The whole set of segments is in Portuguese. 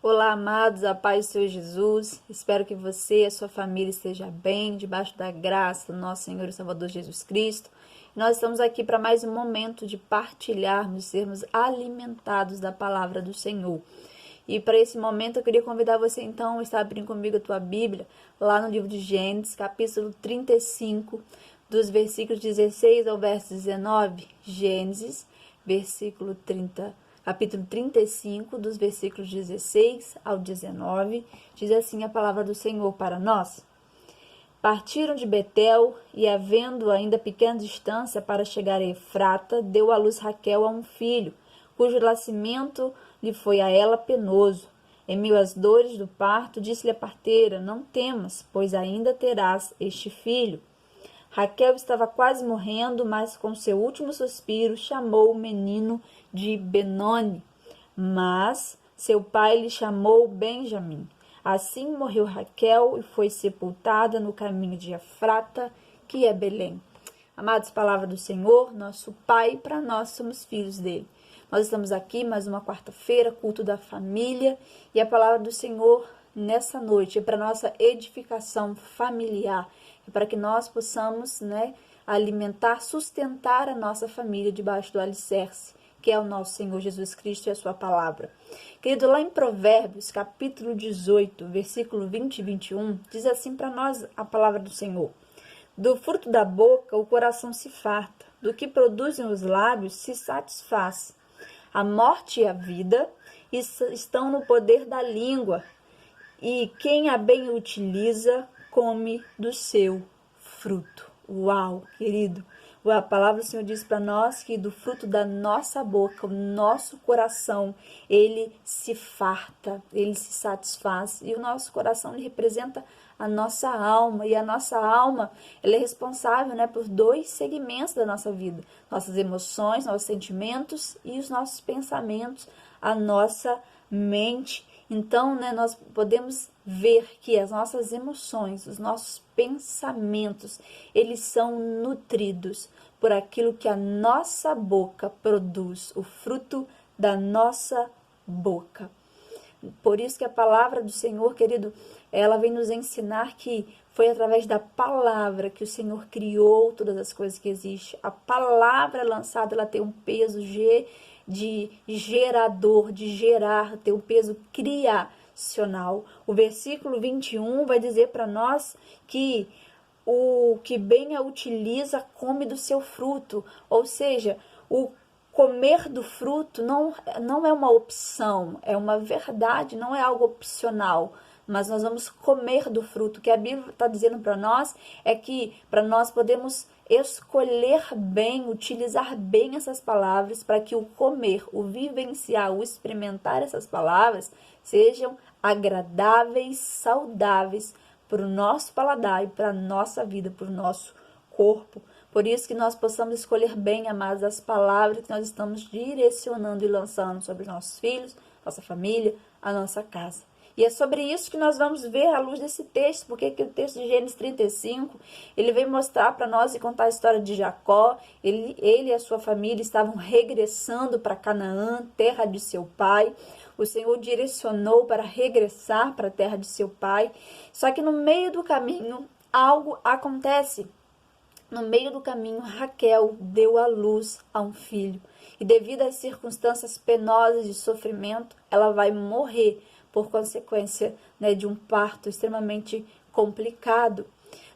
Olá, amados, a paz do Senhor Jesus. Espero que você e a sua família estejam bem, debaixo da graça do nosso Senhor e Salvador Jesus Cristo. E nós estamos aqui para mais um momento de partilharmos, sermos alimentados da palavra do Senhor. E para esse momento eu queria convidar você então a estar abrindo comigo a tua Bíblia, lá no livro de Gênesis, capítulo 35, dos versículos 16 ao verso 19. Gênesis, capítulo 35, dos versículos 16 ao 19, diz assim a palavra do Senhor para nós. Partiram de Betel e, havendo ainda pequena distância para chegar a Efrata, deu à luz Raquel a um filho, cujo nascimento lhe foi a ela penoso. Em meio às dores do parto, disse-lhe a parteira: não temas, pois ainda terás este filho. Raquel estava quase morrendo, mas com seu último suspiro chamou o menino de Benoni, mas seu pai lhe chamou Benjamim. Assim morreu Raquel e foi sepultada no caminho de Efrata, que é Belém. Amados, palavra do Senhor, nosso Pai, para nós somos filhos dele. Nós estamos aqui mais uma quarta-feira, culto da família, e a palavra do Senhor nessa noite é para nossa edificação familiar, é para que nós possamos, alimentar, sustentar a nossa família debaixo do alicerce, que é o nosso Senhor Jesus Cristo e a sua palavra. Querido, lá em Provérbios, capítulo 18, versículo 20 e 21, diz assim para nós a palavra do Senhor: do fruto da boca o coração se farta, do que produzem os lábios se satisfaz. A morte e a vida estão no poder da língua, e quem a bem utiliza come do seu fruto. Uau, querido! A palavra do Senhor diz para nós que do fruto da nossa boca, o nosso coração, ele se farta, ele se satisfaz. E o nosso coração ele representa a nossa alma. E a nossa alma ela é responsável, por dois segmentos da nossa vida: nossas emoções, nossos sentimentos e os nossos pensamentos, a nossa mente. Então, nós podemos ver que as nossas emoções, os nossos pensamentos, eles são nutridos por aquilo que a nossa boca produz, o fruto da nossa boca. Por isso que a palavra do Senhor, querido, ela vem nos ensinar que foi através da palavra que o Senhor criou todas as coisas que existem. A palavra lançada, ela tem um peso de gerador, de gerar, tem um peso criacional. O versículo 21 vai dizer para nós que o que bem a utiliza come do seu fruto, ou seja, o comer do fruto não é uma opção, é uma verdade, não é algo opcional, mas nós vamos comer do fruto. O que a Bíblia está dizendo para nós é que para nós podemos escolher bem, utilizar bem essas palavras para que o comer, o vivenciar, o experimentar essas palavras sejam agradáveis, saudáveis para o nosso paladar e para a nossa vida, para o nosso corpo. Por isso que nós possamos escolher bem, amados, as palavras que nós estamos direcionando e lançando sobre os nossos filhos, nossa família, a nossa casa. E é sobre isso que nós vamos ver à luz desse texto, porque que o texto de Gênesis 35, ele vem mostrar para nós e contar a história de Jacó. Ele e a sua família estavam regressando para Canaã, terra de seu pai. O Senhor direcionou para regressar para a terra de seu pai. Só que no meio do caminho, algo acontece. No meio do caminho, Raquel deu à luz a um filho. E devido às circunstâncias penosas de sofrimento, ela vai morrer por consequência de um parto extremamente complicado.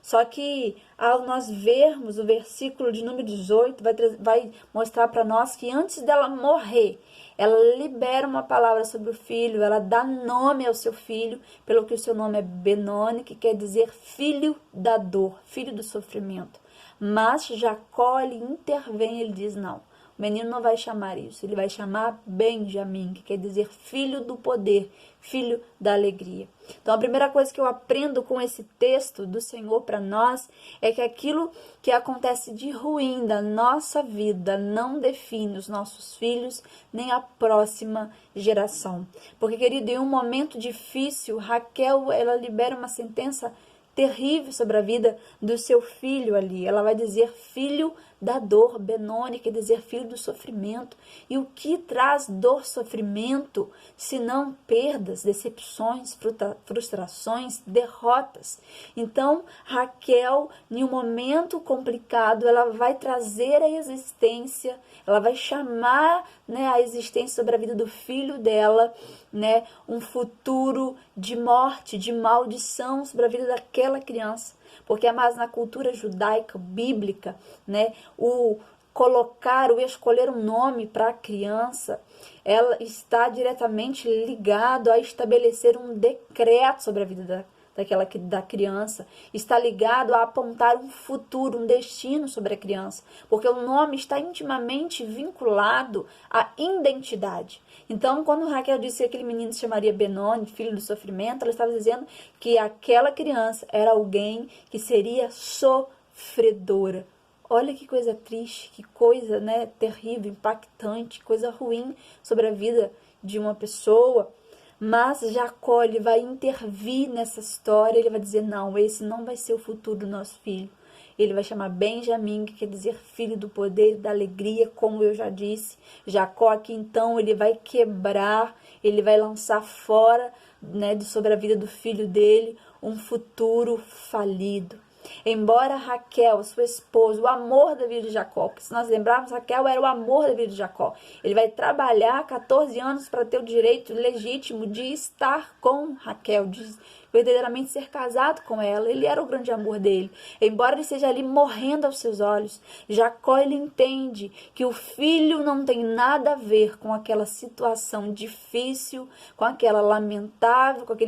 Só que ao nós vermos o versículo de número 18, vai mostrar para nós que antes dela morrer, ela libera uma palavra sobre o filho, ela dá nome ao seu filho, pelo que o seu nome é Benoni, que quer dizer filho da dor, filho do sofrimento. Mas Jacó, ele intervém, ele diz: não, o menino não vai chamar isso, ele vai chamar Benjamim, que quer dizer filho do poder, filho da alegria. Então a primeira coisa que eu aprendo com esse texto do Senhor para nós é que aquilo que acontece de ruim da nossa vida não define os nossos filhos nem a próxima geração. Porque, querido, em um momento difícil, Raquel, ela libera uma sentença terrível sobre a vida do seu filho ali. Ela vai dizer filho da dor. Benoni quer dizer filho do sofrimento. E o que traz dor, sofrimento, se não perdas, decepções, frustrações, derrotas? Então, Raquel, em um momento complicado, ela vai trazer a existência, ela vai chamar, né, a existência sobre a vida do filho dela, né, um futuro de morte, de maldição sobre a vida daquela criança. Porque, mas na cultura judaica, bíblica, né, o escolher um nome para a criança, ela está diretamente ligado a estabelecer um decreto sobre a vida da criança, está ligado a apontar um futuro, um destino sobre a criança, porque o nome está intimamente vinculado à identidade. Então, quando Raquel disse que aquele menino se chamaria Benoni, filho do sofrimento, ela estava dizendo que aquela criança era alguém que seria sofredora. Olha que coisa triste, que coisa, né, terrível, impactante, coisa ruim sobre a vida de uma pessoa. Mas Jacó, ele vai intervir nessa história, ele vai dizer, não, esse não vai ser o futuro do nosso filho. Ele vai chamar Benjamim, que quer dizer filho do poder e da alegria, como eu já disse. Jacó aqui, então, ele vai quebrar, ele vai lançar fora, né, sobre a vida do filho dele, um futuro falido. Embora Raquel, sua esposa, o amor da vida de Jacó, porque se nós lembrarmos, Raquel era o amor da vida de Jacó. Ele vai trabalhar 14 anos para ter o direito legítimo de estar com Raquel, de verdadeiramente ser casado com ela. Ele era o grande amor dele. Embora ele esteja ali morrendo aos seus olhos, Jacó, ele entende que o filho não tem nada a ver com aquela situação difícil, com aquele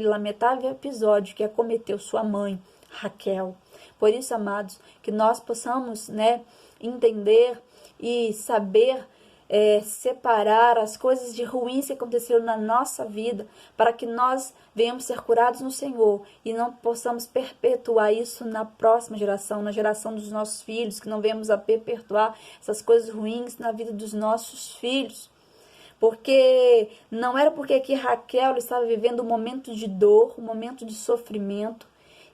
lamentável episódio que acometeu sua mãe, Raquel. Por isso, amados, que nós possamos, né, entender e saber separar as coisas de ruins que aconteceram na nossa vida, para que nós venhamos ser curados no Senhor e não possamos perpetuar isso na próxima geração, na geração dos nossos filhos, que não venhamos a perpetuar essas coisas ruins na vida dos nossos filhos. Porque não era porque aqui Raquel estava vivendo um momento de dor, um momento de sofrimento,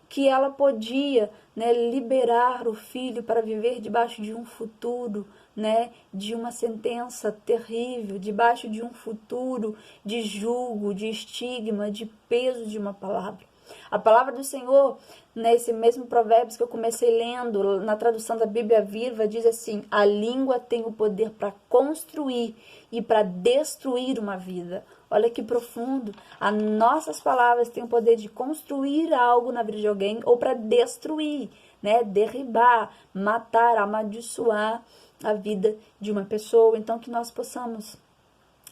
que ela podia, né, liberar o filho para viver debaixo de um futuro, né, de uma sentença terrível, debaixo de um futuro de julgo, de estigma, de peso de uma palavra. A palavra do Senhor, nesse mesmo Provérbios que eu comecei lendo, na tradução da Bíblia Viva, diz assim: a língua tem o poder para construir e para destruir uma vida. Olha que profundo. As nossas palavras têm o poder de construir algo na vida de alguém ou para destruir, né? Derribar, matar, amaldiçoar a vida de uma pessoa. Então, que nós possamos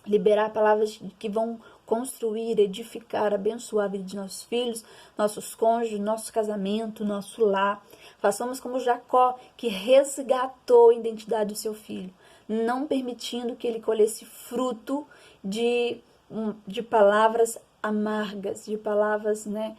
liberar palavras que vão construir, edificar, abençoar a vida de nossos filhos, nossos cônjuges, nosso casamento, nosso lar. Façamos como Jacó, que resgatou a identidade do seu filho, não permitindo que ele colhesse fruto de palavras amargas, de palavras, né,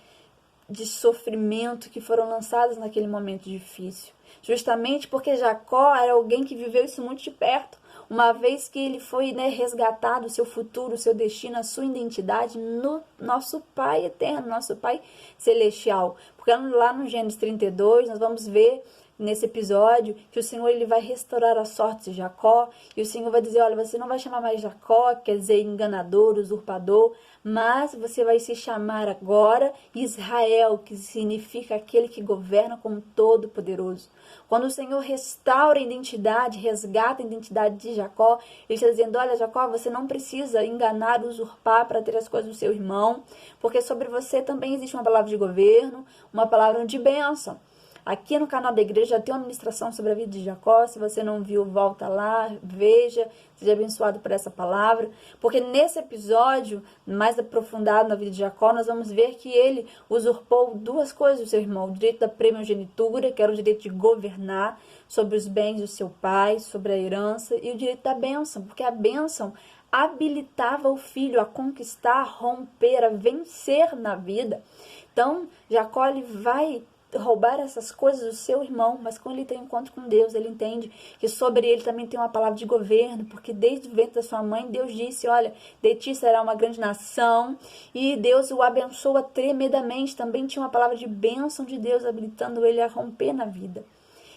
de sofrimento que foram lançadas naquele momento difícil. Justamente porque Jacó era alguém que viveu isso muito de perto. Uma vez que ele foi, né, resgatado, o seu futuro, o seu destino, a sua identidade no nosso Pai eterno, nosso Pai celestial. Porque lá no Gênesis 32, nós vamos ver nesse episódio que o Senhor, ele vai restaurar a sorte de Jacó, e o Senhor vai dizer, olha, você não vai chamar mais Jacó, quer dizer enganador, usurpador, mas você vai se chamar agora Israel, que significa aquele que governa como Todo-Poderoso. Quando o Senhor restaura a identidade, resgata a identidade de Jacó, ele está dizendo, olha, Jacó, você não precisa enganar, usurpar para ter as coisas do seu irmão, porque sobre você também existe uma palavra de governo, uma palavra de bênção. Aqui no canal da igreja já tem uma ministração sobre a vida de Jacó. Se você não viu, volta lá, veja, seja abençoado por essa palavra. Porque nesse episódio, mais aprofundado na vida de Jacó, nós vamos ver que ele usurpou duas coisas do seu irmão. O direito da primogenitura, que era o direito de governar sobre os bens do seu pai, sobre a herança, e o direito da bênção, porque a bênção habilitava o filho a conquistar, a romper, a vencer na vida. Então, Jacó, ele vai roubar essas coisas do seu irmão, mas quando ele tem um encontro com Deus, ele entende que sobre ele também tem uma palavra de governo, porque desde o ventre da sua mãe, Deus disse, olha, de ti será uma grande nação, e Deus o abençoa tremendamente, também tinha uma palavra de bênção de Deus, habilitando ele a romper na vida.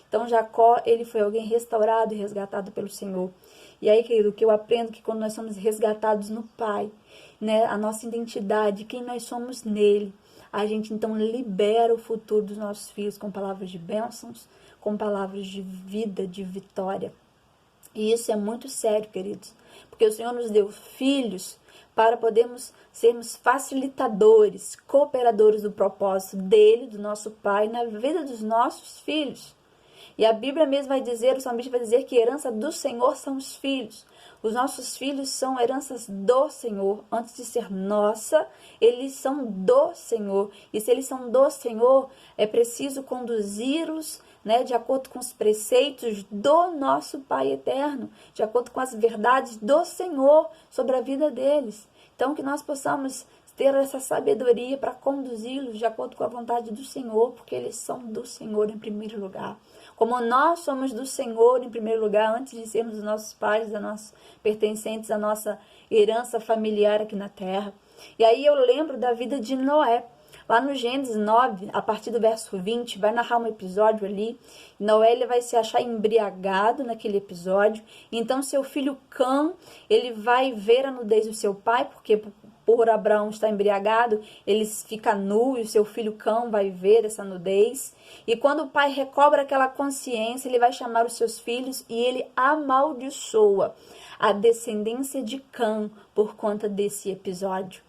Então Jacó, ele foi alguém restaurado e resgatado pelo Senhor. E aí, querido, o que eu aprendo é que quando nós somos resgatados no Pai, né, a nossa identidade, quem nós somos nele, a gente então libera o futuro dos nossos filhos com palavras de bênçãos, com palavras de vida, de vitória. E isso é muito sério, queridos, porque o Senhor nos deu filhos para podermos sermos facilitadores, cooperadores do propósito dele, do nosso Pai, na vida dos nossos filhos. E a Bíblia mesmo vai dizer, o salmista vai dizer que a herança do Senhor são os filhos. Os nossos filhos são heranças do Senhor. Antes de ser nossa, eles são do Senhor. E se eles são do Senhor, é preciso conduzi-los, né, de acordo com os preceitos do nosso Pai eterno, de acordo com as verdades do Senhor sobre a vida deles. Então, que nós possamos ter essa sabedoria para conduzi-los de acordo com a vontade do Senhor, porque eles são do Senhor em primeiro lugar. Como nós somos do Senhor em primeiro lugar, antes de sermos os nossos pais, os nossos pertencentes, a nossa herança familiar aqui na terra. E aí eu lembro da vida de Noé. Lá no Gênesis 9, a partir do verso 20, vai narrar um episódio ali. Noé, ele vai se achar embriagado naquele episódio. Então seu filho Cã, ele vai ver a nudez do seu pai, porque por Abraão estar embriagado, ele fica nu e o seu filho Cã vai ver essa nudez. E quando o pai recobra aquela consciência, ele vai chamar os seus filhos e ele amaldiçoa a descendência de Cã por conta desse episódio.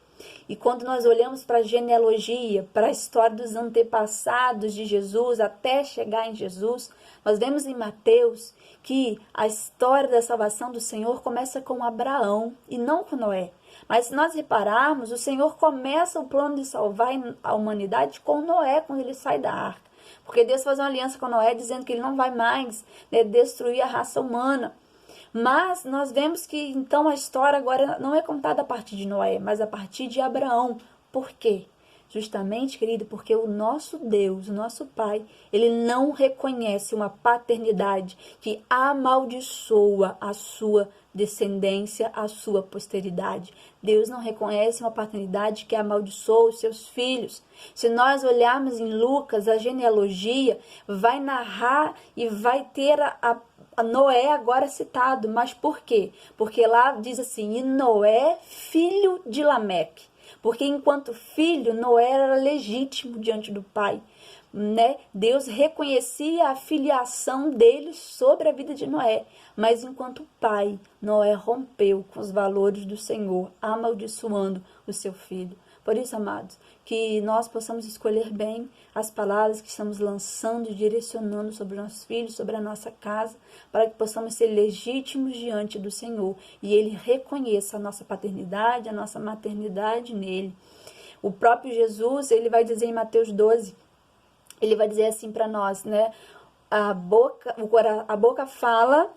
E quando nós olhamos para a genealogia, para a história dos antepassados de Jesus até chegar em Jesus, nós vemos em Mateus que a história da salvação do Senhor começa com Abraão e não com Noé. Mas se nós repararmos, o Senhor começa o plano de salvar a humanidade com Noé, quando ele sai da arca. Porque Deus faz uma aliança com Noé, dizendo que ele não vai mais, né, destruir a raça humana. Mas nós vemos que então a história agora não é contada a partir de Noé, mas a partir de Abraão. Por quê? Justamente, querido, porque o nosso Deus, o nosso Pai, ele não reconhece uma paternidade que amaldiçoa a sua descendência, a sua posteridade. Deus não reconhece uma paternidade que amaldiçoa os seus filhos. Se nós olharmos em Lucas, a genealogia vai narrar e vai ter a Noé agora citado. Mas por quê? Porque lá diz assim, e Noé, filho de Lameque. Porque enquanto filho, Noé era legítimo diante do pai, né? Deus reconhecia a filiação dele sobre a vida de Noé. Mas enquanto pai, Noé rompeu com os valores do Senhor, amaldiçoando o seu filho. Por isso, amados, que nós possamos escolher bem as palavras que estamos lançando e direcionando sobre nossos filhos, sobre a nossa casa, para que possamos ser legítimos diante do Senhor e Ele reconheça a nossa paternidade, a nossa maternidade nele. O próprio Jesus, ele vai dizer em Mateus 12, ele vai dizer assim para nós, né? A boca fala...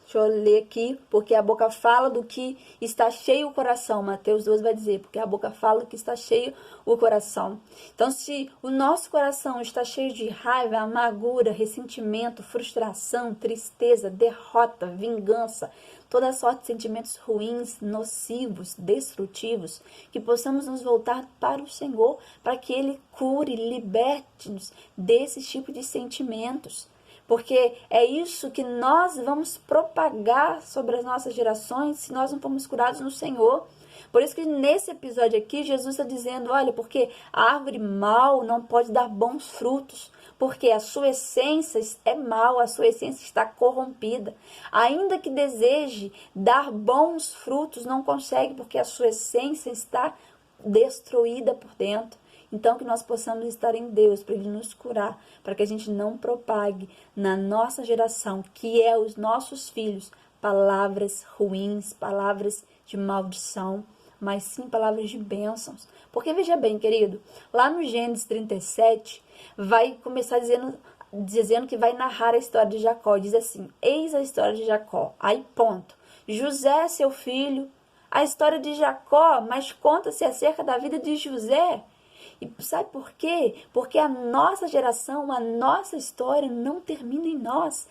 Deixa eu ler aqui, porque a boca fala do que está cheio o coração. Mateus 12 vai dizer, porque a boca fala do que está cheio o coração. Então, se o nosso coração está cheio de raiva, amargura, ressentimento, frustração, tristeza, derrota, vingança, toda sorte de sentimentos ruins, nocivos, destrutivos, que possamos nos voltar para o Senhor, para que Ele cure, liberte-nos desse tipo de sentimentos. Porque é isso que nós vamos propagar sobre as nossas gerações se nós não formos curados no Senhor. Por isso que nesse episódio aqui, Jesus está dizendo, olha, porque a árvore mal não pode dar bons frutos, porque a sua essência é mal, a sua essência está corrompida. Ainda que deseje dar bons frutos, não consegue, porque a sua essência está destruída por dentro. Então, que nós possamos estar em Deus para Ele nos curar, para que a gente não propague na nossa geração, que é os nossos filhos, palavras ruins, palavras de maldição, mas sim palavras de bênçãos. Porque veja bem, querido, lá no Gênesis 37, vai começar dizendo que vai narrar a história de Jacó. Diz assim, eis a história de Jacó. Aí, ponto. José, seu filho, a história de Jacó, mas conta-se acerca da vida de José. E sabe por quê? Porque a nossa geração, a nossa história não termina em nós.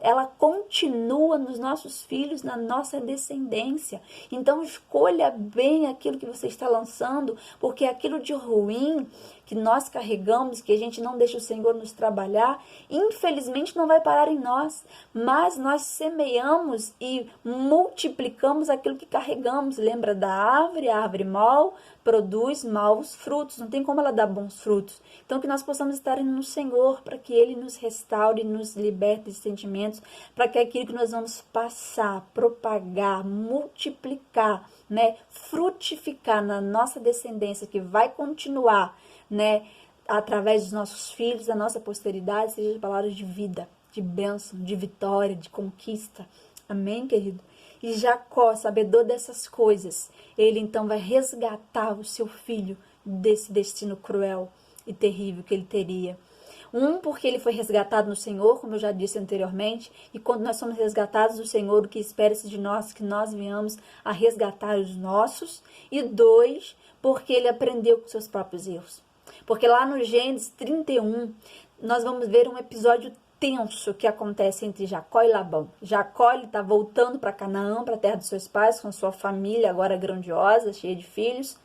Ela continua nos nossos filhos, na nossa descendência. Então escolha bem aquilo que você está lançando, porque aquilo de ruim que nós carregamos, que a gente não deixa o Senhor nos trabalhar, infelizmente não vai parar em nós, mas nós semeamos e multiplicamos aquilo que carregamos. Lembra da árvore? A árvore mal produz maus frutos, não tem como ela dar bons frutos. Então que nós possamos estar no Senhor, para que Ele nos restaure, nos liberte de sentimentos, para que aquilo que nós vamos passar, propagar, multiplicar, frutificar na nossa descendência, que vai continuar, através dos nossos filhos, da nossa posteridade, seja palavras de vida, de bênção, de vitória, de conquista. Amém, querido? E Jacó, sabedor dessas coisas, ele então vai resgatar o seu filho desse destino cruel e terrível que ele teria. Porque ele foi resgatado no Senhor, como eu já disse anteriormente, e quando nós somos resgatados do Senhor, o que espera-se de nós, que nós venhamos a resgatar os nossos. E 2, porque ele aprendeu com seus próprios erros. Porque lá no Gênesis 31, nós vamos ver um episódio tenso que acontece entre Jacó e Labão. Jacó está voltando para Canaã, para a terra dos seus pais, com sua família agora grandiosa, cheia de filhos.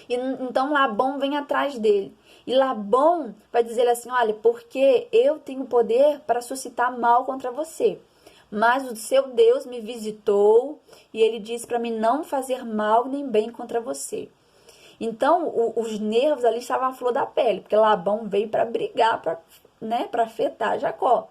E então Labão vem atrás dele. E Labão vai dizer assim: olha, porque eu tenho poder para suscitar mal contra você. Mas o seu Deus me visitou e ele disse para mim não fazer mal nem bem contra você. Então, os nervos ali estavam à flor da pele, porque Labão veio para brigar, para afetar Jacó.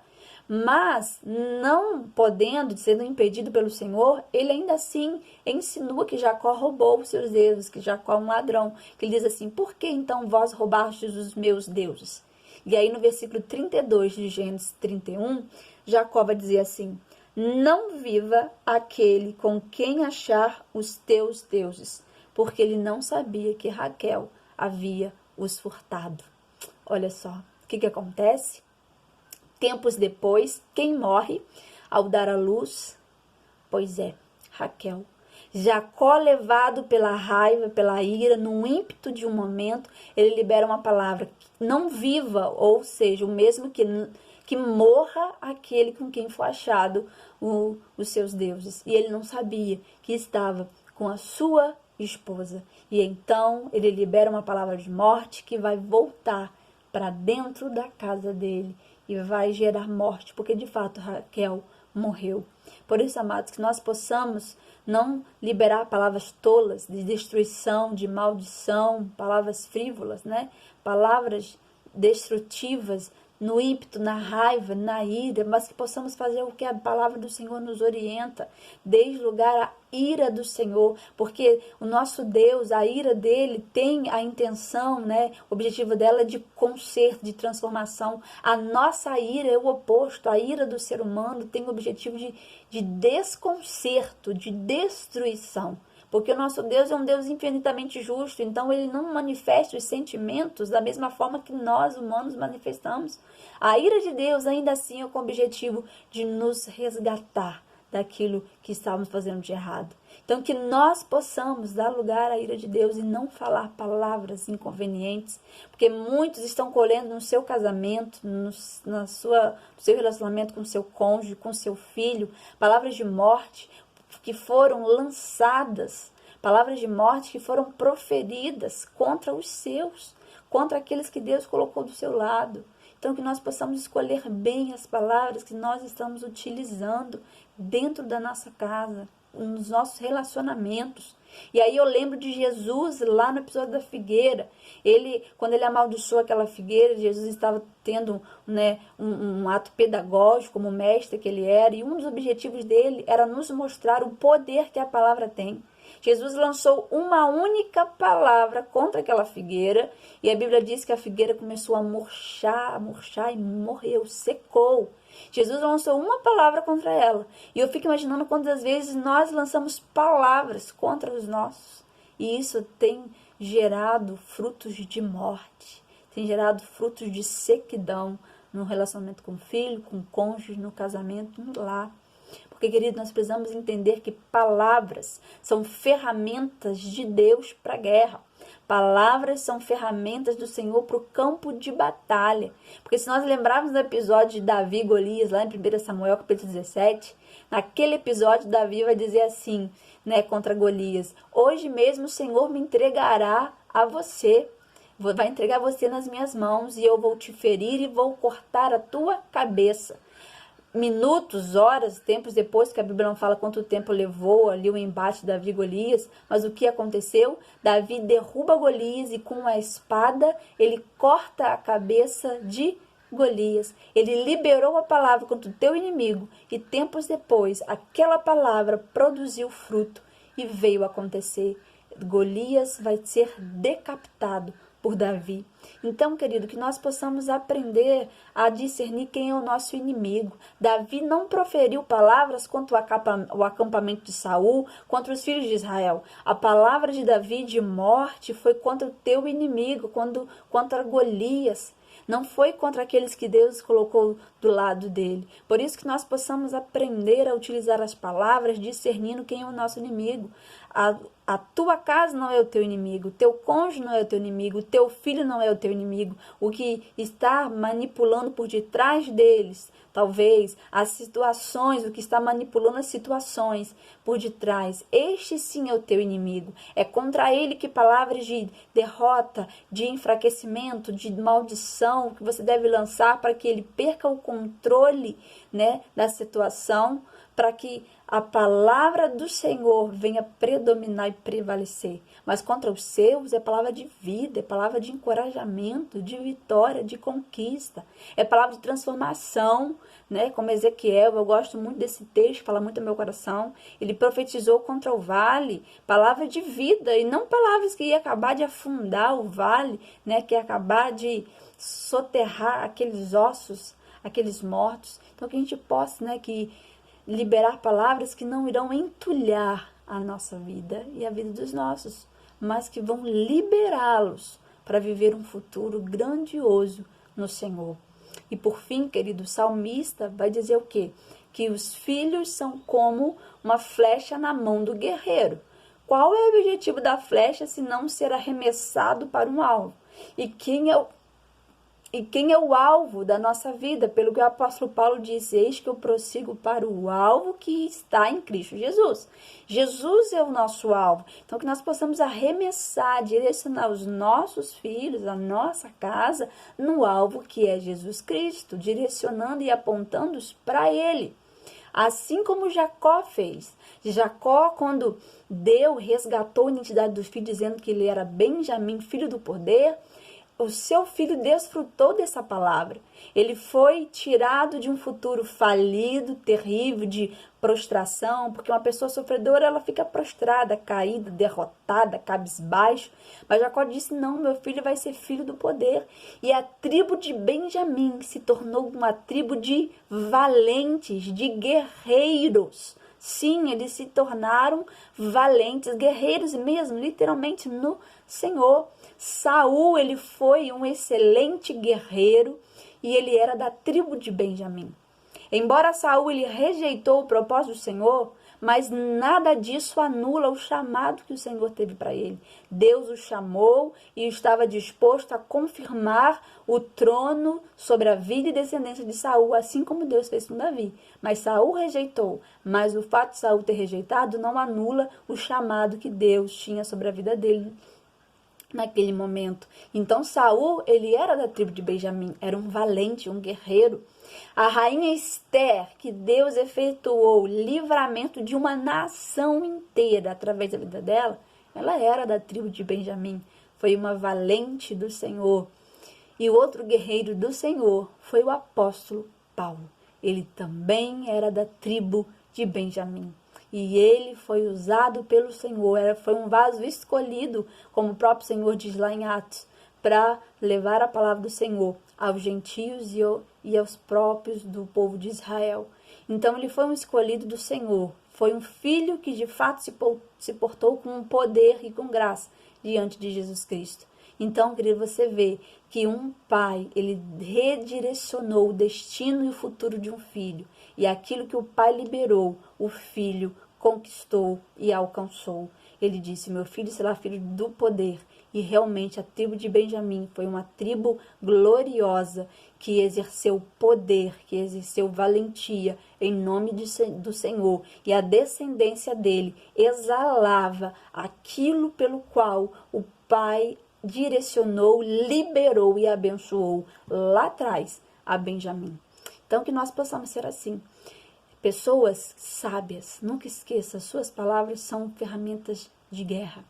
Mas, não podendo, sendo impedido pelo Senhor, ele ainda assim insinua que Jacó roubou os seus deuses, que Jacó é um ladrão. Que ele diz assim: por que então vós roubastes os meus deuses? E aí no versículo 32 de Gênesis 31, Jacó vai dizer assim: não viva aquele com quem achar os teus deuses, porque ele não sabia que Raquel havia os furtado. Olha só, o que acontece? Tempos depois, quem morre ao dar à luz? Pois é, Raquel. Jacó, levado pela raiva, pela ira, num ímpeto de um momento, ele libera uma palavra: não viva, ou seja, o mesmo que morra aquele com quem foi achado os seus deuses. E ele não sabia que estava com a sua esposa. E então ele libera uma palavra de morte que vai voltar para dentro da casa dele e vai gerar morte, porque de fato Raquel morreu. Por isso, amados, que nós possamos não liberar palavras tolas de destruição, de maldição, palavras frívolas, palavras destrutivas, no ímpeto, na raiva, na ira, mas que possamos fazer o que a palavra do Senhor nos orienta, desde o lugar a ira do Senhor, porque o nosso Deus, a ira dele tem a intenção, o objetivo dela é de conserto, de transformação. A nossa ira é o oposto, a ira do ser humano tem o objetivo de desconcerto, de destruição. Porque o nosso Deus é um Deus infinitamente justo, então ele não manifesta os sentimentos da mesma forma que nós, humanos, manifestamos. A ira de Deus, ainda assim, é com o objetivo de nos resgatar daquilo que estávamos fazendo de errado. Então, que nós possamos dar lugar à ira de Deus e não falar palavras inconvenientes, porque muitos estão colhendo no seu casamento, no seu relacionamento com o seu cônjuge, com o seu filho, palavras de morte, que foram lançadas, palavras de morte que foram proferidas contra os seus, contra aqueles que Deus colocou do seu lado. Então, que nós possamos escolher bem as palavras que nós estamos utilizando dentro da nossa casa, nos nossos relacionamentos. E aí eu lembro de Jesus lá no episódio da figueira. Quando ele amaldiçoou aquela figueira, Jesus estava tendo um ato pedagógico como mestre que ele era, e um dos objetivos dele era nos mostrar o poder que a palavra tem. Jesus lançou uma única palavra contra aquela figueira, e a Bíblia diz que a figueira começou a murchar e morreu, secou. Jesus lançou uma palavra contra ela. E eu fico imaginando quantas vezes nós lançamos palavras contra os nossos. E isso tem gerado frutos de morte, tem gerado frutos de sequidão no relacionamento com o filho, com o cônjuge, no casamento, no lar. Porque, querido, nós precisamos entender que palavras são ferramentas de Deus para a guerra. palavras são ferramentas do Senhor para o campo de batalha. Porque se nós lembrarmos do episódio de Davi e Golias, lá em 1 Samuel capítulo 17, naquele episódio Davi vai dizer assim, né, contra Golias: hoje mesmo o Senhor me entregará a você, vai entregar você nas minhas mãos, e eu vou te ferir e vou cortar a tua cabeça. Minutos, horas, tempos depois, que a Bíblia não fala quanto tempo levou ali o embate de Davi e Golias, mas o que aconteceu? Davi derruba Golias e com a espada ele corta a cabeça de Golias. Ele liberou a palavra contra o teu inimigo e tempos depois aquela palavra produziu fruto e veio acontecer. Golias vai ser decapitado por Davi. Então, querido, que nós possamos aprender a discernir quem é o nosso inimigo. Davi não proferiu palavras contra o acampamento de Saul, contra os filhos de Israel. A palavra de Davi de morte foi contra o teu inimigo, contra Golias. Não foi contra aqueles que Deus colocou do lado dele. Por isso que nós possamos aprender a utilizar as palavras, discernindo quem é o nosso inimigo. A tua casa não é o teu inimigo, o teu cônjuge não é o teu inimigo, o teu filho não é o teu inimigo. O que está manipulando por detrás deles, talvez, as situações, o que está manipulando as situações por detrás, este sim é o teu inimigo. É contra ele que palavras de derrota, de enfraquecimento, de maldição, que você deve lançar para que ele perca o controle, né, da situação, para que a palavra do Senhor venha predominar e prevalecer. Mas contra os seus é palavra de vida, é palavra de encorajamento, de vitória, de conquista. É palavra de transformação, né? Como Ezequiel, eu gosto muito desse texto, fala muito ao meu coração. Ele profetizou contra o vale, palavra de vida, e não palavras que ia acabar de afundar o vale, né? Que ia acabar de soterrar aqueles ossos, aqueles mortos. Então que a gente possa, né, que liberar palavras que não irão entulhar a nossa vida e a vida dos nossos, mas que vão liberá-los para viver um futuro grandioso no Senhor. E por fim, querido, o salmista vai dizer o quê? Que os filhos são como uma flecha na mão do guerreiro. Qual é o objetivo da flecha se não ser arremessado para um alvo? E quem é o alvo da nossa vida? Pelo que o apóstolo Paulo diz: eis que eu prossigo para o alvo que está em Cristo Jesus. Jesus é o nosso alvo. Então que nós possamos arremessar, direcionar os nossos filhos, a nossa casa, no alvo que é Jesus Cristo, direcionando e apontando-os para Ele. Assim como Jacó fez. Jacó, quando resgatou a identidade do filho, dizendo que ele era Benjamim, filho do poder, o seu filho desfrutou dessa palavra. Ele foi tirado de um futuro falido, terrível, de prostração, porque uma pessoa sofredora, ela fica prostrada, caída, derrotada, cabisbaixo. Mas Jacó disse: não, meu filho vai ser filho do poder. E a tribo de Benjamim se tornou uma tribo de valentes, de guerreiros. Sim, eles se tornaram valentes, guerreiros mesmo, literalmente no Senhor. Saul, ele foi um excelente guerreiro e ele era da tribo de Benjamim. Embora Saul ele rejeitou o propósito do Senhor, mas nada disso anula o chamado que o Senhor teve para ele. Deus o chamou e estava disposto a confirmar o trono sobre a vida e descendência de Saul, assim como Deus fez com Davi. Mas Saul rejeitou, mas o fato de Saul ter rejeitado não anula o chamado que Deus tinha sobre a vida dele naquele momento. Então Saul, ele era da tribo de Benjamim, era um valente, um guerreiro. A rainha Esther, que Deus efetuou o livramento de uma nação inteira através da vida dela, ela era da tribo de Benjamim, foi uma valente do Senhor. E o outro guerreiro do Senhor foi o apóstolo Paulo. Ele também era da tribo de Benjamim. E ele foi usado pelo Senhor, foi um vaso escolhido, como o próprio Senhor diz lá em Atos, para levar a palavra do Senhor aos gentios e aos próprios do povo de Israel. Então ele foi um escolhido do Senhor, foi um filho que de fato se portou com poder e com graça diante de Jesus Cristo. Então, querido, você vê que um pai, ele redirecionou o destino e o futuro de um filho. E aquilo que o pai liberou, o filho conquistou e alcançou. ele disse: meu filho será filho do poder. E realmente a tribo de Benjamim foi uma tribo gloriosa, que exerceu poder, que exerceu valentia em nome do Senhor. E a descendência dele exalava aquilo pelo qual o Pai direcionou, liberou e abençoou lá atrás a Benjamim. Então que nós possamos ser assim. Pessoas sábias, nunca esqueça, as suas palavras são ferramentas de guerra.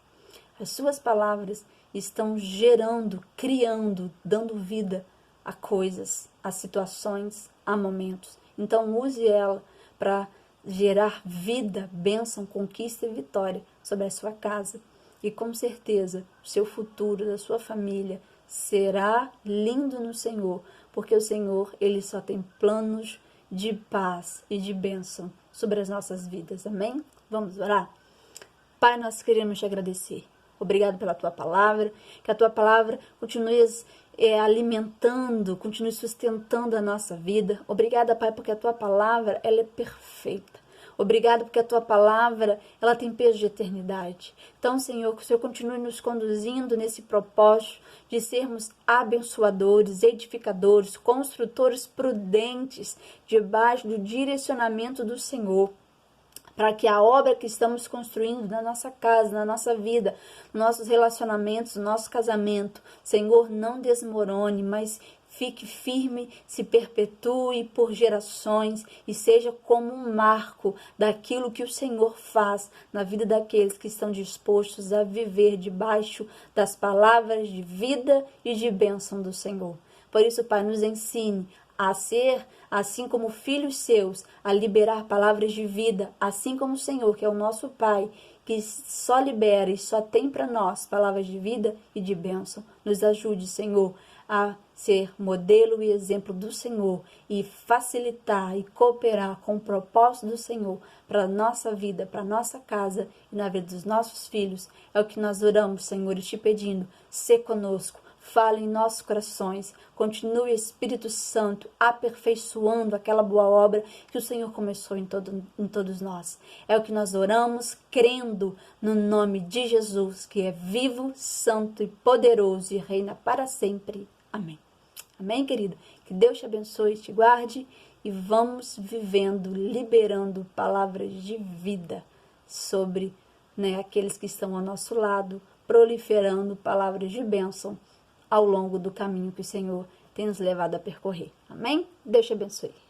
As suas palavras estão gerando, criando, dando vida a coisas, a situações, a momentos. Então use ela para gerar vida, bênção, conquista e vitória sobre a sua casa. E com certeza o seu futuro, da sua família, será lindo no Senhor, porque o Senhor, ele só tem planos de paz e de bênção sobre as nossas vidas. Amém? Vamos orar? Pai, nós queremos te agradecer. Obrigado pela tua palavra, que a tua palavra continue alimentando, continue sustentando a nossa vida. Obrigada, Pai, porque a tua palavra, ela é perfeita. Obrigado porque a tua palavra, ela tem peso de eternidade. Então, Senhor, que o Senhor continue nos conduzindo nesse propósito de sermos abençoadores, edificadores, construtores prudentes, debaixo do direcionamento do Senhor, para que a obra que estamos construindo na nossa casa, na nossa vida, nos nossos relacionamentos, no nosso casamento, Senhor, não desmorone, mas fique firme, se perpetue por gerações e seja como um marco daquilo que o Senhor faz na vida daqueles que estão dispostos a viver debaixo das palavras de vida e de bênção do Senhor. Por isso, Pai, nos ensine a ser, assim como filhos seus, a liberar palavras de vida, assim como o Senhor, que é o nosso Pai, que só libera e só tem para nós palavras de vida e de bênção. Nos ajude, Senhor, a ser modelo e exemplo do Senhor e facilitar e cooperar com o propósito do Senhor para a nossa vida, para a nossa casa e na vida dos nossos filhos. É o que nós oramos, Senhor, e te pedindo, sê conosco. Fala em nossos corações, continue, Espírito Santo, aperfeiçoando aquela boa obra que o Senhor começou em todos nós. É o que nós oramos, crendo no nome de Jesus, que é vivo, santo e poderoso e reina para sempre. Amém. Amém, querido? Que Deus te abençoe, te guarde e vamos vivendo, liberando palavras de vida sobre aqueles que estão ao nosso lado, proliferando palavras de bênção ao longo do caminho que o Senhor tem nos levado a percorrer. Amém? Deus te abençoe.